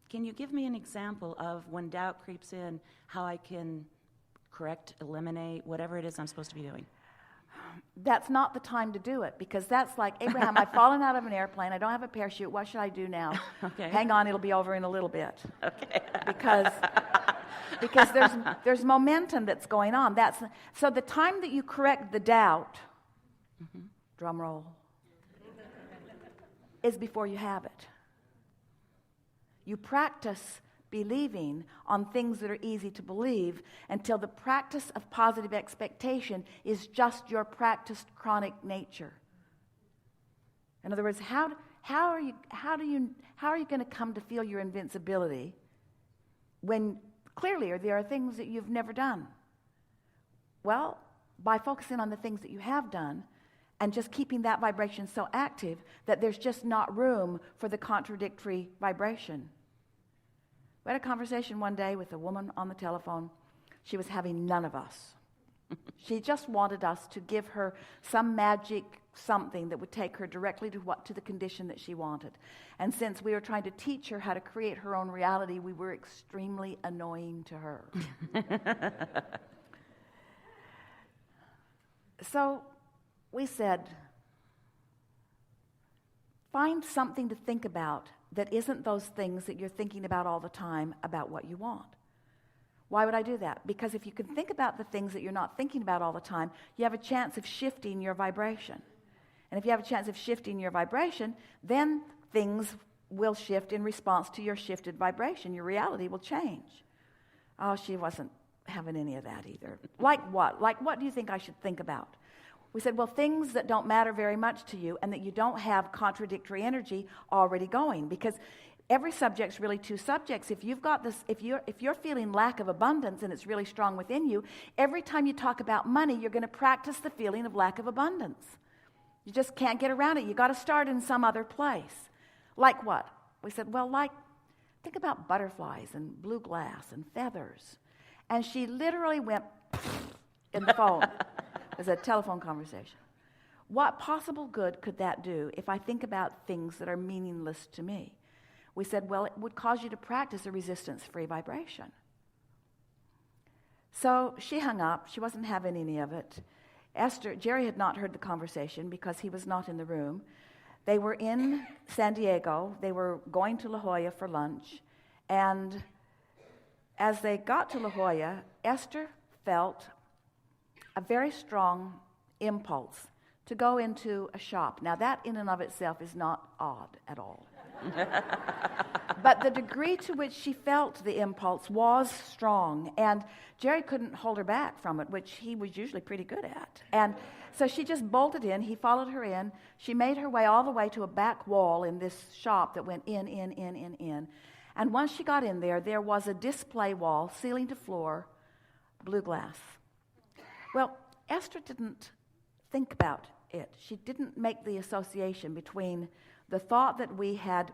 Can you give me an example of when doubt creeps in, how I can correct, eliminate, whatever it is I'm supposed to be doing? That's not the time to do it, because that's like, Abraham, I've fallen out of an airplane. I don't have a parachute. What should I do now? Okay. Hang on, it'll be over in a little bit. Okay. Because there's momentum that's going on. So the time that you correct the doubt, drum roll, is before you have it. You practice believing on things that are easy to believe until the practice of positive expectation is just your practiced chronic nature. In other words, how are you going to come to feel your invincibility when clearly there are things that you've never done? Well, by focusing on the things that you have done and just keeping that vibration so active that there's just not room for the contradictory vibration. We had a conversation one day with a woman on the telephone. She was having none of us. She just wanted us to give her some magic something that would take her directly to the condition that she wanted. And since we were trying to teach her how to create her own reality, we were extremely annoying to her. So we said, find something to think about that isn't those things that you're thinking about all the time about what you want. Why would I do that? Because if you can think about the things that you're not thinking about all the time, you have a chance of shifting your vibration. And if you have a chance of shifting your vibration, then things will shift in response to your shifted vibration. Your reality will change. Oh, she wasn't having any of that either. Like what? Like what do you think I should think about? We said, well, things that don't matter very much to you and that you don't have contradictory energy already going, because every subject's really two subjects. If you've got this, if you're feeling lack of abundance and it's really strong within you, every time you talk about money, you're going to practice the feeling of lack of abundance. You just can't get around it. You got to start in some other place. Like what? We said, well, think about butterflies and blue glass and feathers. And she literally went in the phone. It was a telephone conversation. What possible good could that do if I think about things that are meaningless to me? We said, well, it would cause you to practice a resistance-free vibration. So she hung up. She wasn't having any of it. Jerry had not heard the conversation because he was not in the room. They were in San Diego. They were going to La Jolla for lunch. And as they got to La Jolla, Esther felt a very strong impulse to go into a shop. Now, that in and of itself is not odd at all. But the degree to which she felt the impulse was strong, and Jerry couldn't hold her back from it, which he was usually pretty good at. And so she just bolted in. He followed her in. She made her way all the way to a back wall in this shop that went in. And once she got in there, there was a display wall, ceiling to floor, blue glass. Well, Esther didn't think about it. She didn't make the association between the thought that we had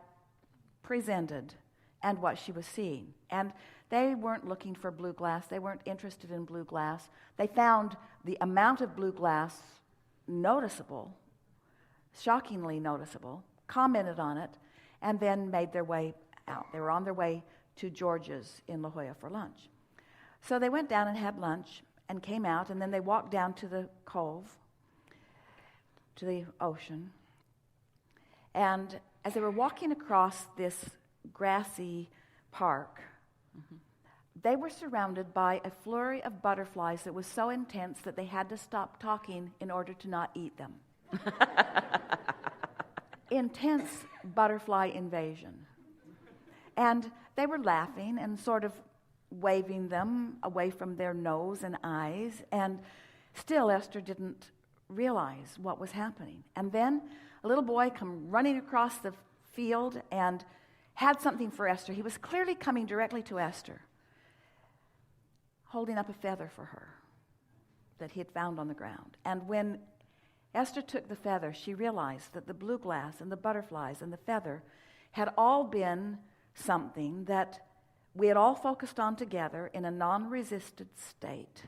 presented and what she was seeing. And they weren't looking for blue glass. They weren't interested in blue glass. They found the amount of blue glass noticeable, shockingly noticeable, commented on it, and then made their way out. They were on their way to George's in La Jolla for lunch. So they went down and had lunch and came out, and then they walked down to the cove, to the ocean. And as they were walking across this grassy park, they were surrounded by a flurry of butterflies that was so intense that they had to stop talking in order to not eat them. Intense butterfly invasion. And they were laughing and sort of waving them away from their nose and eyes, and still Esther didn't realize what was happening. And then a little boy come running across the field and had something for Esther. He was clearly coming directly to Esther, holding up a feather for her that he had found on the ground. And when Esther took the feather, she realized that the blue glass and the butterflies and the feather had all been something that we had all focused on together in a non-resisted state.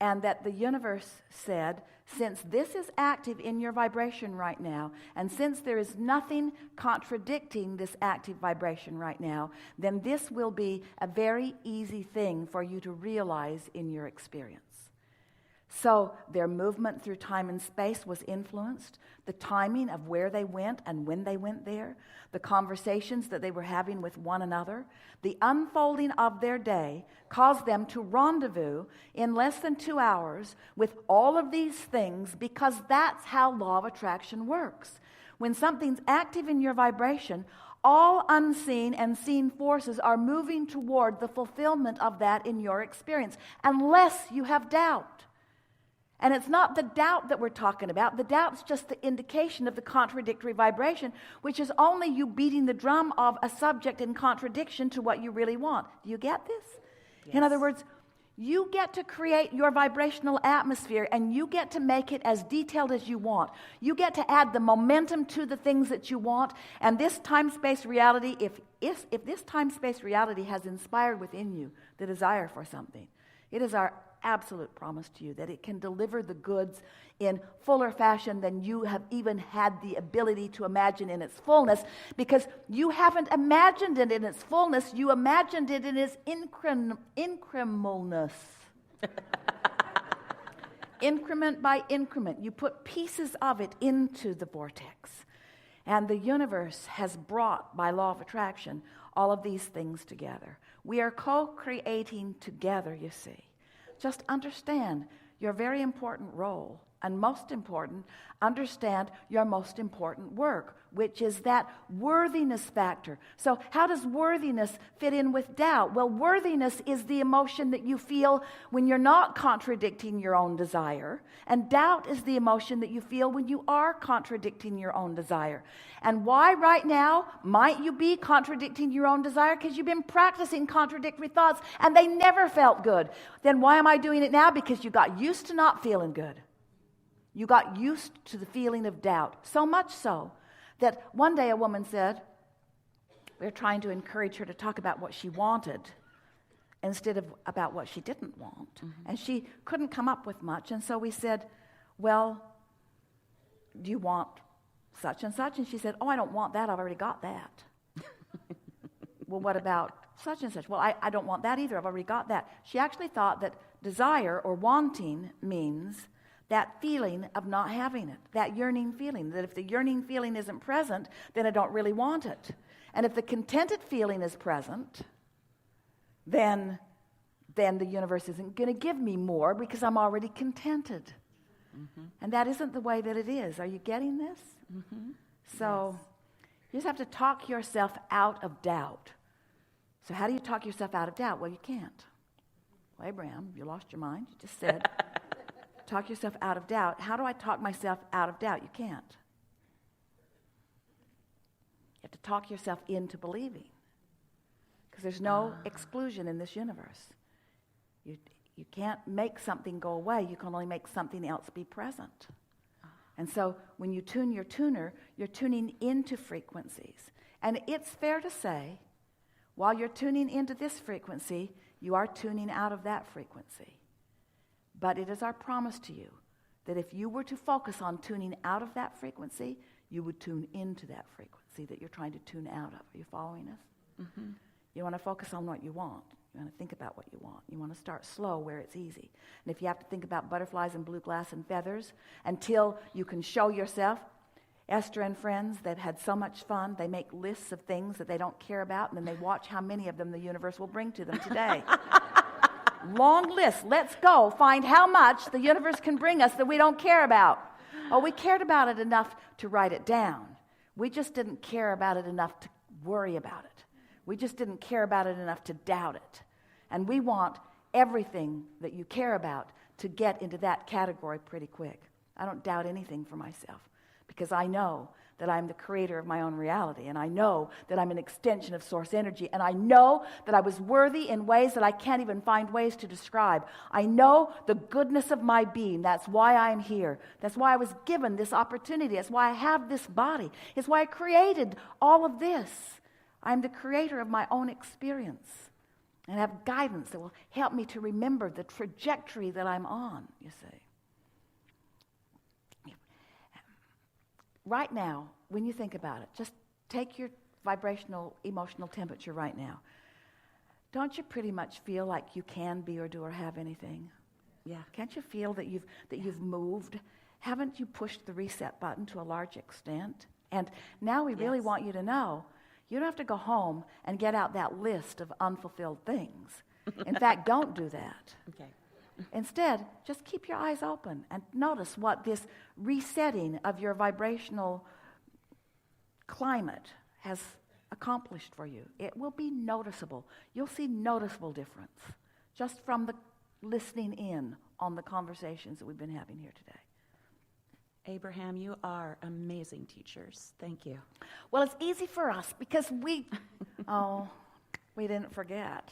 And that the universe said, since this is active in your vibration right now, and since there is nothing contradicting this active vibration right now, then this will be a very easy thing for you to realize in your experience. So their movement through time and space was influenced. The timing of where they went and when they went there, the conversations that they were having with one another, the unfolding of their day caused them to rendezvous in less than 2 hours with all of these things, because that's how law of attraction works. When something's active in your vibration, all unseen and seen forces are moving toward the fulfillment of that in your experience, unless you have doubt. And it's not the doubt that we're talking about. The doubt's just the indication of the contradictory vibration, which is only you beating the drum of a subject in contradiction to what you really want. Do you get this? Yes. In other words, you get to create your vibrational atmosphere, and you get to make it as detailed as you want. You get to add the momentum to the things that you want. And this time-space reality, if this time-space reality has inspired within you the desire for something, it is our absolute promise to you that it can deliver the goods in fuller fashion than you have even had the ability to imagine in its fullness, because you haven't imagined it in its fullness, you imagined it in its incrementalness. Increment by increment, you put pieces of it into the vortex. And the universe has brought, by law of attraction, all of these things together. We are co-creating together, you see. Just understand your very important role, and most important, understand your most important work, which is that worthiness factor. So how does worthiness fit in with doubt? Well, worthiness is the emotion that you feel when you're not contradicting your own desire, and doubt is the emotion that you feel when you are contradicting your own desire. And why right now might you be contradicting your own desire? Because you've been practicing contradictory thoughts and they never felt good. Then why am I doing it now? Because you got used to not feeling good. You got used to the feeling of doubt. So much so that one day a woman said, we were trying to encourage her to talk about what she wanted instead of about what she didn't want. Mm-hmm. And she couldn't come up with much. And so we said, well, do you want such and such? And she said, oh, I don't want that. I've already got that. Well, what about such and such? Well, I don't want that either. I've already got that. She actually thought that desire or wanting means that feeling of not having it, that yearning feeling, that if the yearning feeling isn't present, then I don't really want it. And if the contented feeling is present, then the universe isn't going to give me more because I'm already contented. Mm-hmm. And that isn't the way that it is. Are you getting this? Mm-hmm. So yes. You just have to talk yourself out of doubt. So how do you talk yourself out of doubt? Well, you can't. Well, Abraham, you lost your mind. You just said, talk yourself out of doubt. How do I talk myself out of doubt? You can't. You have to talk yourself into believing. Because there's no exclusion in this universe. You can't make something go away. You can only make something else be present. And so when you tune your tuner, you're tuning into frequencies. And it's fair to say, while you're tuning into this frequency, you are tuning out of that frequency. But it is our promise to you that if you were to focus on tuning out of that frequency, you would tune into that frequency that you're trying to tune out of. Are you following us? Mm-hmm. You want to focus on what you want. You want to think about what you want. You want to start slow where it's easy. And if you have to think about butterflies and blue glass and feathers until you can show yourself, Esther and friends that had so much fun, they make lists of things that they don't care about, and then they watch how many of them the universe will bring to them today. Long list. Let's go find how much the universe can bring us that we don't care about. Oh, we cared about it enough to write it down. We just didn't care about it enough to worry about it. We just didn't care about it enough to doubt it. And we want everything that you care about to get into that category pretty quick. I don't doubt anything for myself because I know that I'm the creator of my own reality, and I know that I'm an extension of source energy, and I know that I was worthy in ways that I can't even find ways to describe. I know the goodness of my being. That's why I'm here. That's why I was given this opportunity. That's why I have this body. It's why I created all of this. I'm the creator of my own experience. and have guidance that will help me to remember the trajectory that I'm on, you see. Right now, when you think about it, just take your vibrational, emotional temperature right now. Don't you pretty much feel like you can be or do or have anything? Yeah. Can't you feel that you've moved? Haven't you pushed the reset button to a large extent? And now we really Yes. want you to know you don't have to go home and get out that list of unfulfilled things. In fact, don't do that. Okay. Instead, just keep your eyes open and notice what this resetting of your vibrational climate has accomplished for you. It will be noticeable. You'll see noticeable difference just from the listening in on the conversations that we've been having here today. Abraham, you are amazing teachers. Thank you. Well, it's easy for us because we didn't forget.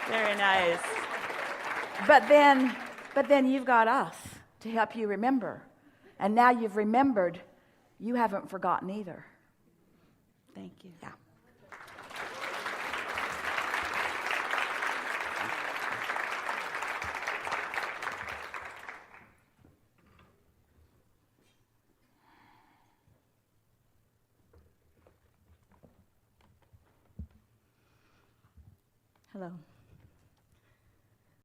Very nice. But then you've got us to help you remember. And now you've remembered, you haven't forgotten either. Thank you. Yeah. Hello.